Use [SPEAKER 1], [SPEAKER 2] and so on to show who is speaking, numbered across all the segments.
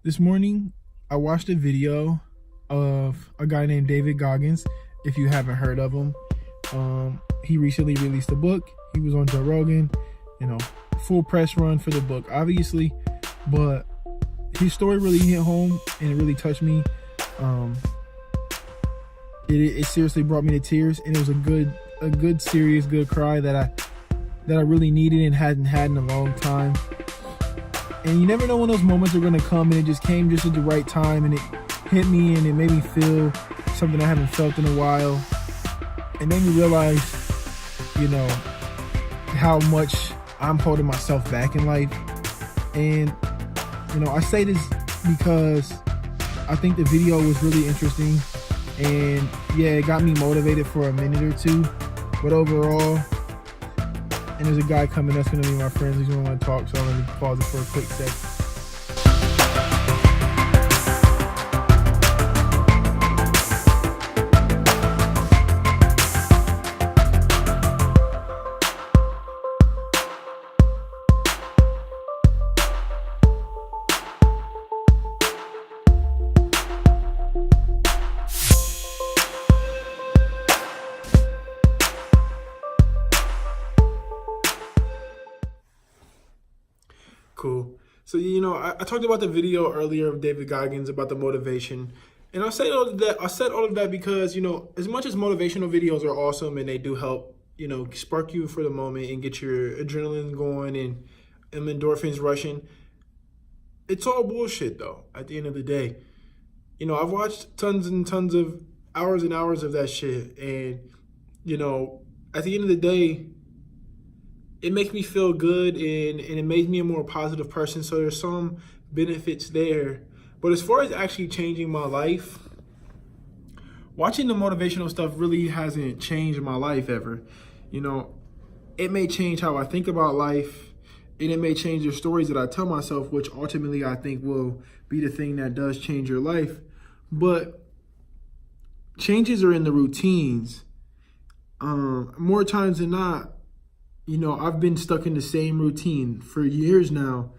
[SPEAKER 1] This morning, I watched a video of a guy named David Goggins. If you haven't heard of him, he recently released a book. He was on Joe Rogan, full press run for the book, obviously, but his story really hit home and it really touched me. It seriously brought me to tears, and it was a good, serious, good cry that I really needed and hadn't had in a long time. And you never know when those moments are going to come, and it just came just at the right time, and it hit me, and it made me feel something I haven't felt in a while. It made me realize, how much I'm holding myself back in life. And, I say this because I think the video was really interesting, and yeah, it got me motivated for a minute or two, but overall, and there's a guy coming that's going to be my friend. He's going to want to talk, so I'm going to pause it for a quick second. Cool. So, I talked about the video earlier of David Goggins about the motivation. And I said all of that because, as much as motivational videos are awesome and they do help, spark you for the moment and get your adrenaline going and endorphins rushing, it's all bullshit, though, at the end of the day. I've watched tons and tons of hours and hours of that shit. And, at the end of the day, it makes me feel good and it makes me a more positive person. So there's some benefits there. But as far as actually changing my life, watching the motivational stuff really hasn't changed my life ever. It may change how I think about life, and it may change the stories that I tell myself, which ultimately I think will be the thing that does change your life. But changes are in the routines. More times than not, I've been stuck in the same routine for years now,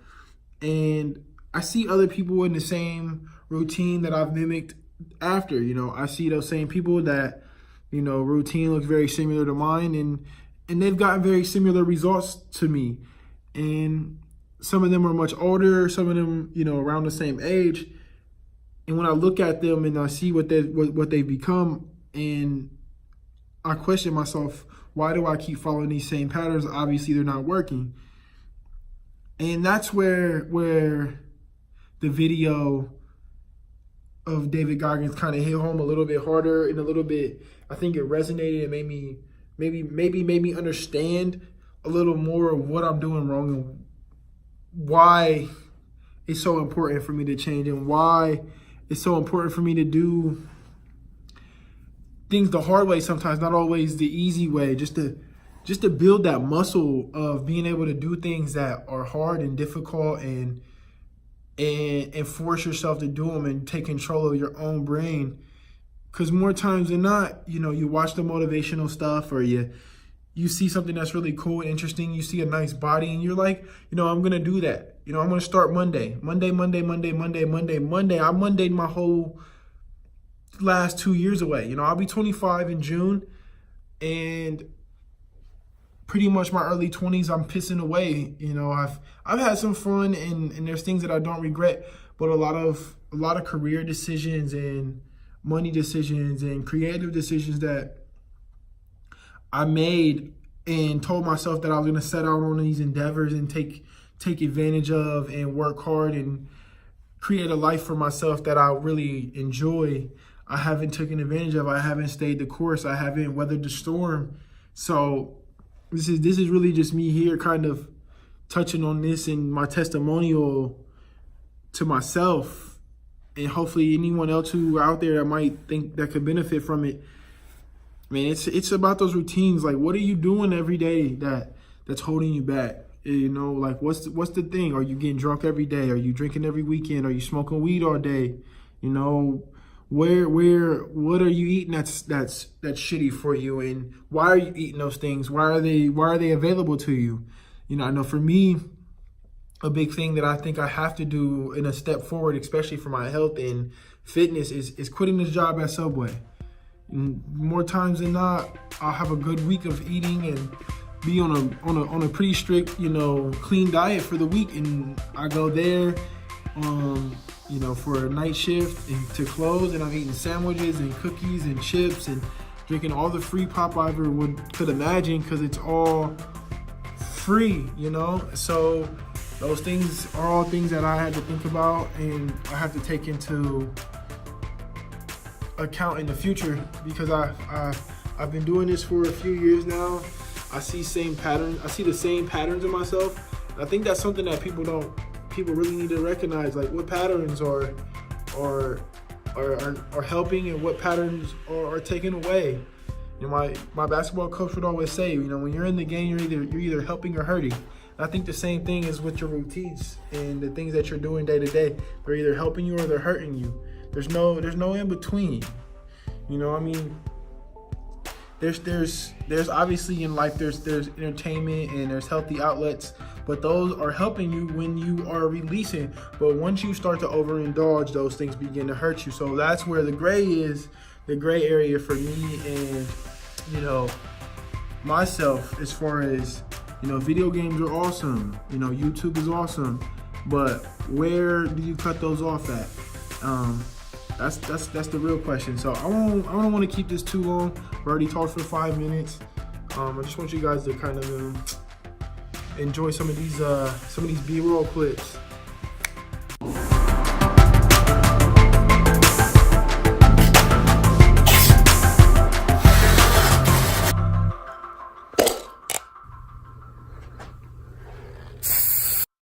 [SPEAKER 1] and I see other people in the same routine that I've mimicked after. I see those same people that, routine looks very similar to mine, and they've gotten very similar results to me. And some of them are much older, some of them, around the same age. And when I look at them and I see what they've become, and I question myself, why do I keep following these same patterns? Obviously, they're not working. And that's where the video of David Goggins kind of hit home a little bit harder and a little bit, I think it resonated and made me understand a little more of what I'm doing wrong and why it's so important for me to change and why it's so important for me to do things the hard way sometimes, not always the easy way, just to build that muscle of being able to do things that are hard and difficult and force yourself to do them and take control of your own brain. Because more times than not, you watch the motivational stuff, or you see something that's really cool and interesting, you see a nice body, and you're like, I'm going to do that. I'm going to start Monday. I Monday'd my whole last 2 years away. I'll be 25 in June, and pretty much my early 20s I'm pissing away. I've had some fun, and there's things that I don't regret, but a lot of career decisions and money decisions and creative decisions that I made and told myself that I was going to set out on these endeavors and take advantage of and work hard and create a life for myself that I really enjoy. I haven't taken advantage of. I haven't stayed the course. I haven't weathered the storm. So this is really just me here kind of touching on this and my testimonial to myself, and hopefully anyone else who out there that might think that could benefit from it. Man, it's about those routines. Like, what are you doing every day that's holding you back? Like, what's the thing? Are you getting drunk every day? Are you drinking every weekend? Are you smoking weed all day? What are you eating that's shitty for you, and why are you eating those things? Why are they available to you? I know for me, a big thing that I think I have to do in a step forward, especially for my health and fitness, is quitting this job at Subway. And more times than not, I'll have a good week of eating and be on a pretty strict, clean diet for the week, and I go there, for a night shift and to close, and I'm eating sandwiches and cookies and chips and drinking all the free pop I ever could imagine, because it's all free, So those things are all things that I had to think about, and I have to take into account in the future, because I've been doing this for a few years now. I see the same patterns in myself. And I think that's something that people really need to recognize, like what patterns are helping and what patterns are taken away. My basketball coach would always say, when you're in the game, you're either helping or hurting. And I think the same thing is with your routines and the things that you're doing day to day. They're either helping you or they're hurting you. There's no in between. There's obviously in life there's entertainment and there's healthy outlets, but those are helping you when you are releasing. But once you start to overindulge, those things begin to hurt you. So that's where the gray area for me and myself, as far as video games are awesome, YouTube is awesome, but where do you cut those off at? That's the real question. So I don't want to keep this too long. We already talked for 5 minutes. I just want you guys to kind of enjoy some of these B-roll clips.